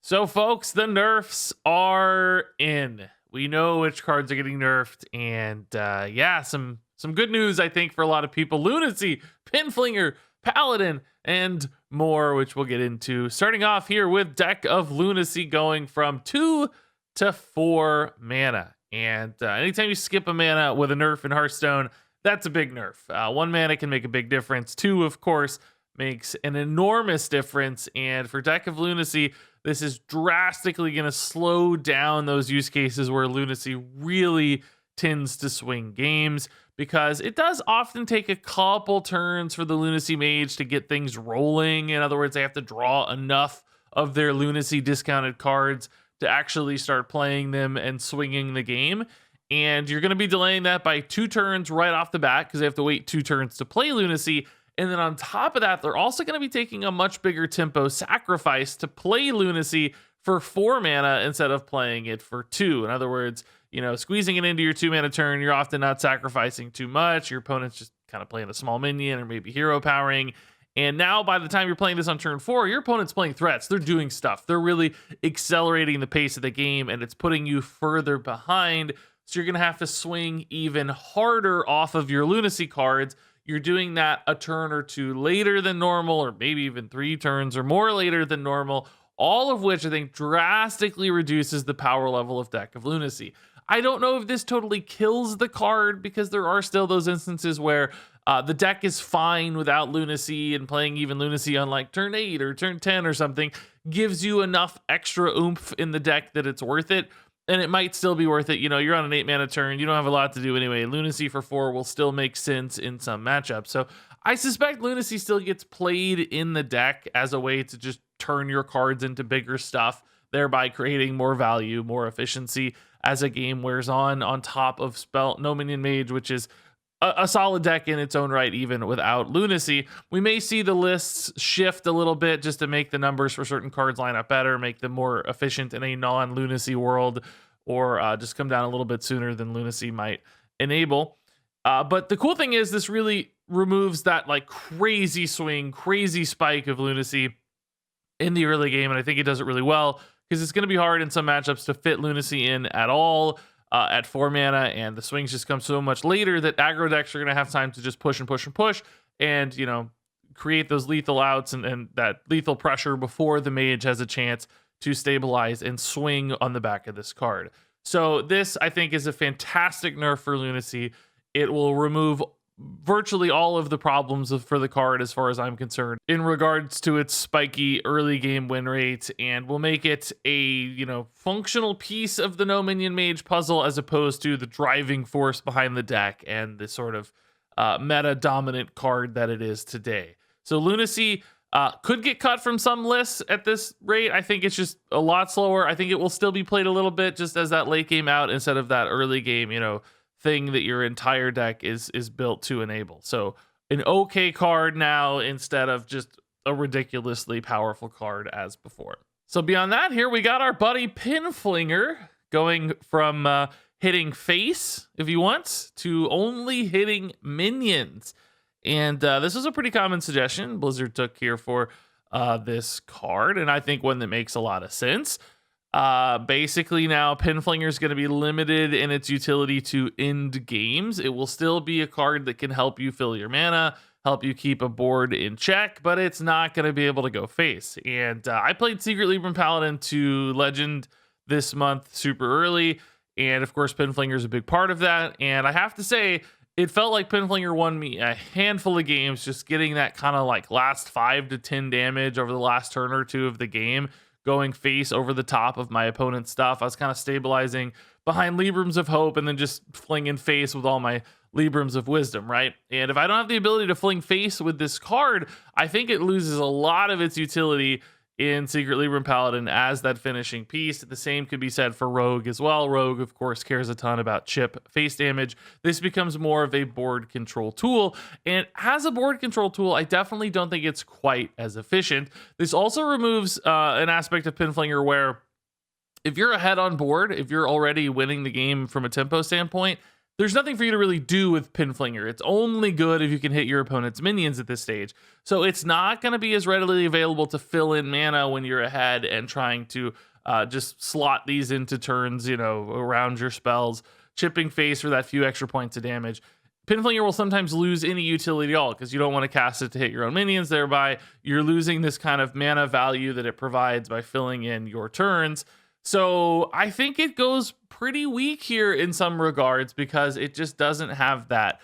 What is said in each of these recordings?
So, folks, the nerfs are in. We know which cards are getting nerfed, and yeah, some good news I think for a lot of people. Lunacy, Flinger, Paladin, and more, which we'll get into. Starting off here with deck of Lunacy going from 2 to 4 mana, and anytime you skip a mana with a nerf in Hearthstone, that's a big nerf. 1 mana can make a big difference. 2, of course, makes an enormous difference, and for deck of Lunacy, this is drastically going to slow down those use cases where Lunacy really tends to swing games, because it does often take a couple turns for the Lunacy mage to get things rolling. In other words, they have to draw enough of their Lunacy discounted cards to actually start playing them and swinging the game. And you're going to be delaying that by 2 turns right off the bat, because they have to wait 2 turns to play Lunacy. And then on top of that, they're also going to be taking a much bigger tempo sacrifice to play Lunacy for 4 mana instead of playing it for 2. In other words, squeezing it into your 2 mana turn, you're often not sacrificing too much. Your opponent's just kind of playing a small minion or maybe hero powering. And now by the time you're playing this on turn 4, your opponent's playing threats. They're doing stuff. They're really accelerating the pace of the game, and it's putting you further behind. So you're going to have to swing even harder off of your Lunacy cards. You're doing that a turn or 2 later than normal, or maybe even 3 turns or more later than normal, all of which I think drastically reduces the power level of deck of Lunacy. I don't know if this totally kills the card, because there are still those instances where the deck is fine without Lunacy, and playing even Lunacy on like turn 8 or turn 10 or something gives you enough extra oomph in the deck that it's worth it. And it might still be worth it. You're on an 8 mana turn. You don't have a lot to do anyway. Lunacy for 4 will still make sense in some matchups. So I suspect Lunacy still gets played in the deck as a way to just turn your cards into bigger stuff, thereby creating more value, more efficiency as a game wears on top of No Minion Mage, which is a solid deck in its own right, even without Lunacy. We may see the lists shift a little bit just to make the numbers for certain cards line up better, make them more efficient in a non-Lunacy world, or just come down a little bit sooner than Lunacy might enable. But the cool thing is this really removes that like crazy swing, crazy spike of Lunacy in the early game, and I think it does it really well, because it's going to be hard in some matchups to fit Lunacy in at all. At 4 mana, and the swings just come so much later that aggro decks are going to have time to just push and push and push, and create those lethal outs and that lethal pressure before the mage has a chance to stabilize and swing on the back of this card. So this, I think, is a fantastic nerf for Lunacy. It will remove virtually all of the problems for the card, as far as I'm concerned, in regards to its spiky early game win rate, and will make it a functional piece of the No Minion Mage puzzle, as opposed to the driving force behind the deck and the sort of meta dominant card that it is today. So Lunacy could get cut from some lists at this rate. I think it's just a lot slower. I think it will still be played a little bit just as that late game out, instead of that early game thing that your entire deck is built to enable. So an okay card now, instead of just a ridiculously powerful card as before. So beyond that, here we got our buddy Flinger going from hitting face, if you want, to only hitting minions. And this was a pretty common suggestion Blizzard took here for this card, and I think one that makes a lot of sense. Basically now Flinger is going to be limited in its utility to end games. It will still be a card that can help you fill your mana, help you keep a board in check, but it's not going to be able to go face. And I played Secret Libram Paladin to Legend this month super early, and of course Flinger is a big part of that. And I have to say, it felt like Flinger won me a handful of games, just getting that kind of like last 5 to 10 damage over the last turn or 2 of the game, going face over the top of my opponent's stuff. I was kind of stabilizing behind Librams of Hope and then just flinging face with all my Librams of Wisdom, right? And if I don't have the ability to fling face with this card, I think it loses a lot of its utility in Secret Libram Paladin as that finishing piece. The same could be said for Rogue as well. Rogue, of course, cares a ton about chip face damage. This becomes more of a board control tool, and as a board control tool, I definitely don't think it's quite as efficient. This also removes an aspect of Flinger where if you're ahead on board, if you're already winning the game from a tempo standpoint, there's nothing for you to really do with Pinflinger. It's only good if you can hit your opponent's minions at this stage. So it's not going to be as readily available to fill in mana when you're ahead and trying to just slot these into turns, around your spells, chipping face for that few extra points of damage. Pinflinger will sometimes lose any utility at all because you don't want to cast it to hit your own minions. Thereby, you're losing this kind of mana value that it provides by filling in your turns. So I think it goes pretty weak here in some regards because it just doesn't have that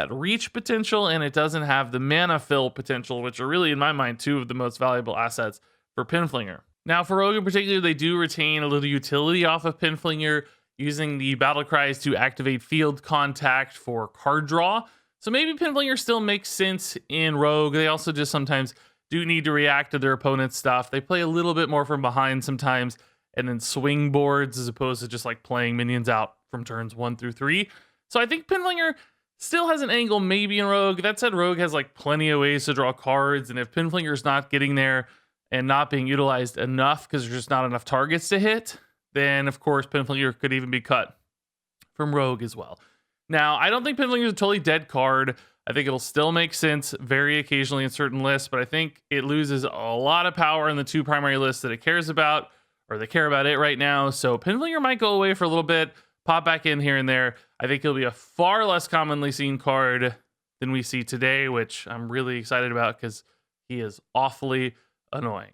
reach potential, and it doesn't have the mana fill potential, which are really, in my mind, two of the most valuable assets for Pinflinger. Now, for Rogue in particular, they do retain a little utility off of Pinflinger, using the battle cries to activate field contact for card draw. So maybe Pinflinger still makes sense in Rogue. They also just sometimes do need to react to their opponent's stuff. They play a little bit more from behind sometimes, and then swing boards as opposed to just like playing minions out from turns 1 through 3. So I think Pinflinger still has an angle maybe in Rogue. That said, Rogue has like plenty of ways to draw cards, and if Pinflinger's not getting there and not being utilized enough because there's just not enough targets to hit, then of course Pinflinger could even be cut from Rogue as well. Now, I don't think Pinflinger is a totally dead card. I think it'll still make sense very occasionally in certain lists, but I think it loses a lot of power in the two primary lists that it cares about, or they care about it right now. So Pinflinger might go away for a little bit, pop back in here and there. I think he'll be a far less commonly seen card than we see today, which I'm really excited about because he is awfully annoying.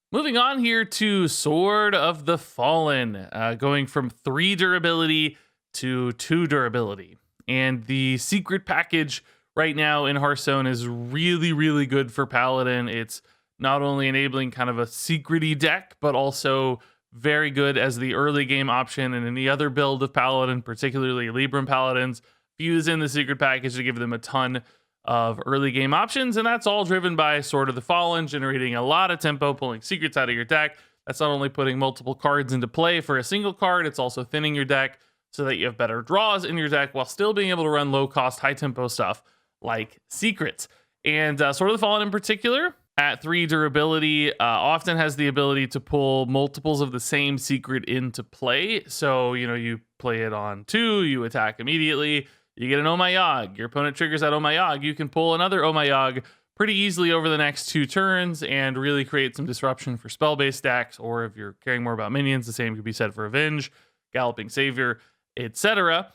Moving on here to Sword of the Fallen, going from 3 durability to 2 durability. And the secret package right now in Hearthstone is really, really good for Paladin. It's not only enabling kind of a secret-y deck, but also very good as the early game option in any other build of Paladin, particularly Libram Paladins. Fuse in the secret package to give them a ton of early game options, and that's all driven by Sword of the Fallen, generating a lot of tempo, pulling secrets out of your deck. That's not only putting multiple cards into play for a single card, it's also thinning your deck so that you have better draws in your deck while still being able to run low-cost, high-tempo stuff like secrets. And Sword of the Fallen in particular, at 3 durability, often has the ability to pull multiples of the same secret into play. So, you play it on 2, you attack immediately, you get an Oh My Yogg. Your opponent triggers that Oh My Yogg. You can pull another Oh My Yogg pretty easily over the next 2 turns and really create some disruption for spell-based decks, or if you're caring more about minions, the same could be said for Avenge, Galloping Savior, etc.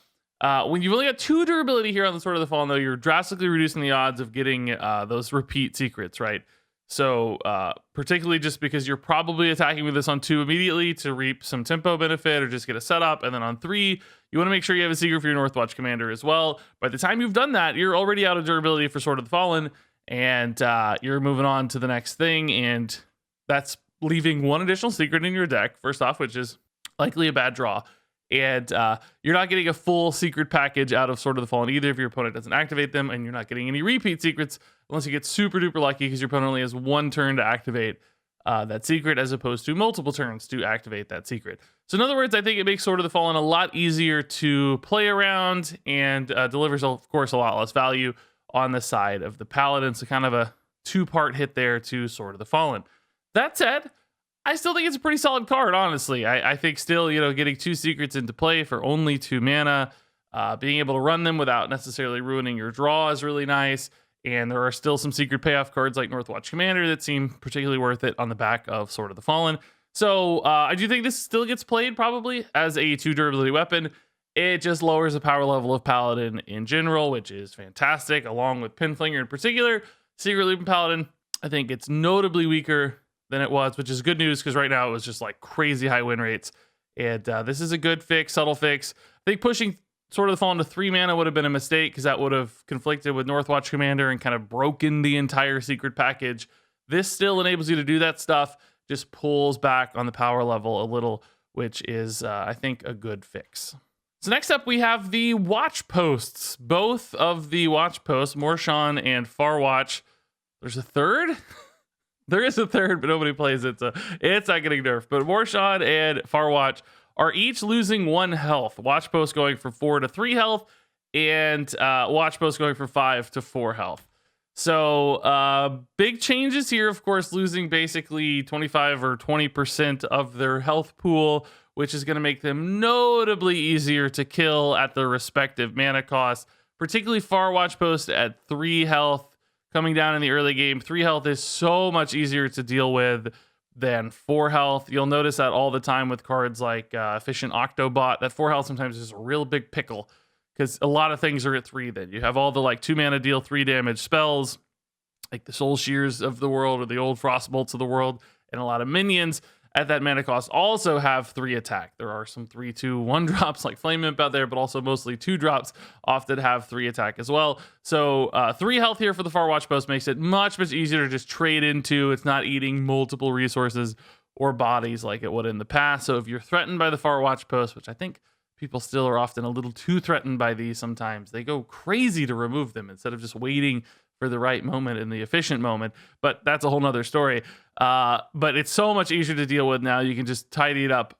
When you've only got 2 durability here on the Sword of the Fallen, though, you're drastically reducing the odds of getting those repeat secrets, right? So particularly just because you're probably attacking with this on 2 immediately to reap some tempo benefit or just get a setup, and then on 3, you want to make sure you have a secret for your Northwatch commander as well. By the time you've done that, you're already out of durability for Sword of the Fallen, and you're moving on to the next thing, and that's leaving 1 additional secret in your deck, first off, which is likely a bad draw. And you're not getting a full secret package out of Sword of the Fallen either if your opponent doesn't activate them, and you're not getting any repeat secrets unless you get super duper lucky because your opponent only has 1 turn to activate that secret as opposed to multiple turns to activate that secret. So in other words, I think it makes Sword of the Fallen a lot easier to play around and delivers, of course, a lot less value on the side of the Paladin. So kind of a 2-part hit there to Sword of the Fallen. That said, I still think it's a pretty solid card, honestly. I think still, getting 2 secrets into play for only 2 mana, being able to run them without necessarily ruining your draw is really nice. And there are still some secret payoff cards like Northwatch Commander that seem particularly worth it on the back of Sword of the Fallen. So I do think this still gets played probably as a 2 durability weapon. It just lowers the power level of Paladin in general, which is fantastic, along with Pinflinger in particular. Secret Libram Paladin, I think it's notably weaker than it was, which is good news because right now it was just like crazy high win rates. And this is a good fix, subtle fix. I think pushing Sword of the Fallen to 3 mana would have been a mistake because that would have conflicted with Northwatch Commander and kind of broken the entire secret package. This still enables you to do that stuff, just pulls back on the power level a little, which is, I think, a good fix. So next up, we have the watch posts. Both of the watch posts, Morshan and Farwatch. There's a third? There is a third, but nobody plays it, so it's not getting nerfed. But Morshan and Farwatch are each losing 1 health. Watch post going from 4 to 3 health, and watch post going from 5 to 4 health. So big changes here, of course, losing basically 25 or 20% of their health pool, which is going to make them notably easier to kill at their respective mana costs, particularly Far Watch Post at 3 health coming down in the early game. 3 health is so much easier to deal with than 4 health. You'll notice that all the time with cards like Efficient Octobot, that 4 health sometimes is a real big pickle because a lot of things are at 3 then. You have all the like 2 mana deal 3 damage spells, like the Soul Shears of the world or the old Frostbolts of the world, and a lot of minions at that mana cost also have 3 attack. There are some 3/2/1 drops like Flame Imp out there, but also mostly 2 drops often have 3 attack as well. So 3 health here for the Far Watch Post makes it much easier to just trade into. It's not eating multiple resources or bodies like it would in the past. So if you're threatened by the Far Watch Post, which I think people still are often a little too threatened by these sometimes, they go crazy to remove them instead of just waiting for the right moment in the efficient moment. But that's a whole nother story. But it's so much easier to deal with now. You can just tidy it up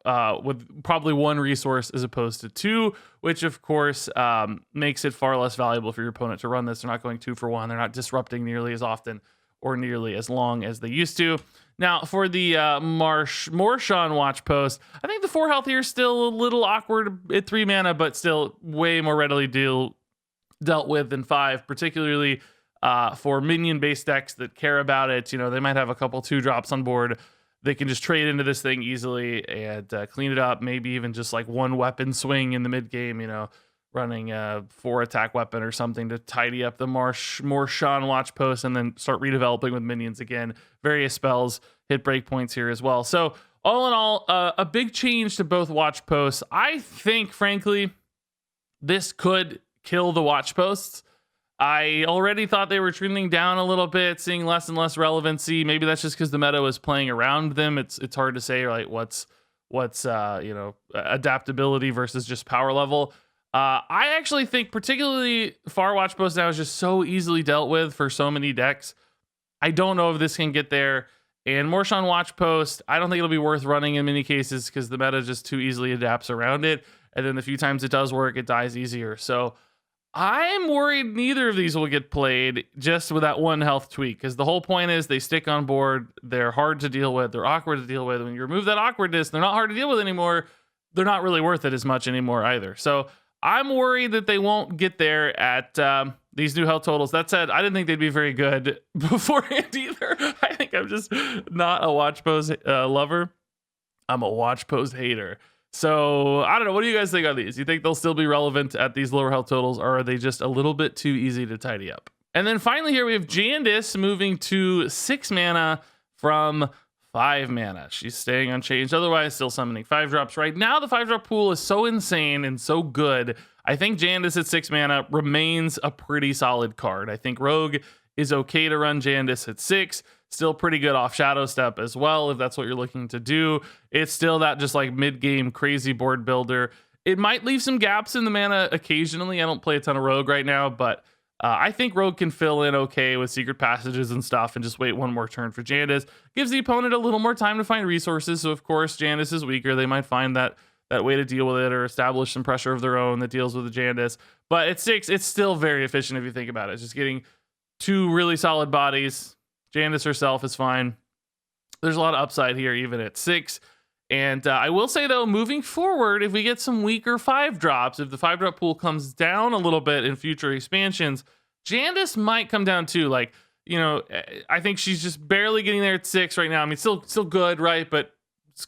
with probably 1 resource as opposed to 2, which of course makes it far less valuable for your opponent to run this. They're not going 2 for 1. They're not disrupting nearly as often or nearly as long as they used to. Now, for the Morshan Watch Post, I think the 4 health here is still a little awkward at 3 mana, but still way more readily dealt with than 5, particularly for minion-based decks that care about it. You know, they might have a couple 2 drops on board. They can just trade into this thing easily and clean it up. Maybe even just like 1 weapon swing in the mid-game, you know, running a 4 attack weapon or something to tidy up the Morshan Watch Post and then start redeveloping with minions again. Various spells hit breakpoints here as well. So all in all, a big change to both Watch Posts. I think, frankly, this could kill the Watch Posts. I already thought they were trending down a little bit, seeing less and less relevancy. Maybe that's just because the meta was playing around them. It's hard to say like what's adaptability versus just power level. I actually think particularly Far Watch Post now is just so easily dealt with for so many decks. I don't know if this can get there. And Morshan Watch Post, I don't think it'll be worth running in many cases because the meta just too easily adapts around it. And then the few times it does work, it dies easier. So I'm worried neither of these will get played just with that 1 health tweak, because the whole point is they stick on board. They're hard to deal with. They're awkward to deal with. When you remove that awkwardness, they're not hard to deal with anymore. They're not really worth it as much anymore either. So I'm worried that they won't get there at these new health totals. That said, I didn't think they'd be very good beforehand either. I think I'm just not a Watch Post lover. I'm a Watch Post hater. So I don't know. What do you guys think on these? You think they'll still be relevant at these lower health totals, or are they just a little bit too easy to tidy up? And then finally here we have Jandice moving to 6 mana from 5 mana. She's staying unchanged. Otherwise, still summoning 5 drops. Right now, the 5-drop pool is so insane and so good. I think Jandice at 6 mana remains a pretty solid card. I think Rogue is okay to run Jandice at 6. Still pretty good off Shadow Step as well, if that's what you're looking to do. It's still that just like mid-game crazy board builder. It might leave some gaps in the mana occasionally. I don't play a ton of Rogue right now, but I think Rogue can fill in okay with secret passages and stuff and just wait 1 more turn for Jandice. Gives the opponent a little more time to find resources. So of course, Jandice is weaker. They might find that way to deal with it or establish some pressure of their own that deals with the Jandice. But at 6, it's still very efficient if you think about it. It's just getting 2 really solid bodies. Jandice herself is fine. There's a lot of upside here, even at 6. And I will say, though, moving forward, if we get some weaker 5 drops, if the 5-drop pool comes down a little bit in future expansions, Jandice might come down too. Like, you know, I think she's just barely getting there at 6 right now. I mean, still good, right? But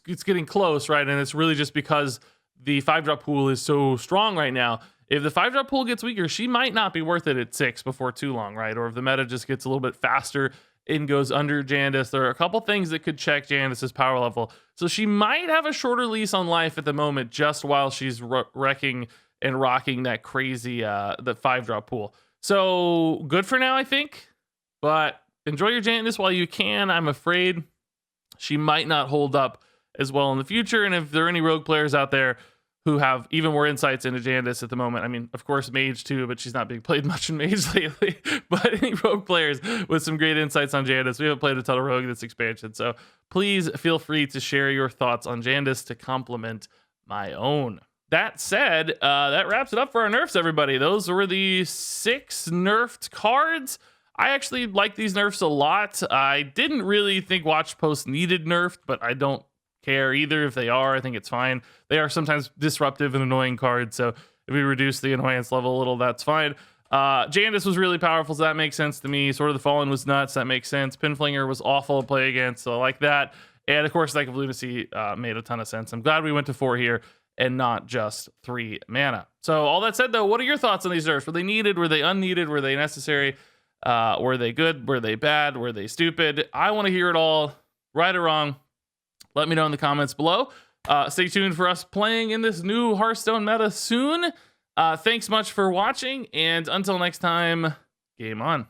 it's getting close, right? And it's really just because the 5-drop pool is so strong right now. If the 5-drop pool gets weaker, she might not be worth it at 6 before too long, right? Or if the meta just gets a little bit faster and goes under Jandice, there are a couple things that could check Jandice's power level. So she might have a shorter lease on life at the moment, just while she's wrecking and rocking that crazy the 5-drop pool. So good for now, I think. But enjoy your Jandice while you can. I'm afraid she might not hold up as well in the future. And if there are any Rogue players out there who have even more insights into Jandice at the moment. I mean, of course, Mage too, but she's not being played much in Mage lately. But any Rogue players with some great insights on Jandice. We haven't played a ton of Rogue in this expansion, so please feel free to share your thoughts on Jandice to complement my own. That said, that wraps it up for our nerfs, everybody. Those were the 6 nerfed cards. I actually like these nerfs a lot. I didn't really think Watch Post needed nerfed, but I don't care either if they are. I think it's fine. They are sometimes disruptive and annoying cards, so if we reduce the annoyance level a little, that's fine. Jandice was really powerful, so that makes sense to me. Sword of the Fallen was nuts, that makes sense. Flinger was awful to play against, so I like that. And of course, Knight of Lunacy made a ton of sense. I'm glad we went to 4 here and not just 3 mana. So all that said, though, what are your thoughts on these nerfs? Were they needed? Were they unneeded? Were they necessary? Were they good? Were they bad? Were they stupid? I want to hear it all, right or wrong. Let me know in the comments below. Stay tuned for us playing in this new Hearthstone meta soon. Thanks much for watching, and until next time, game on.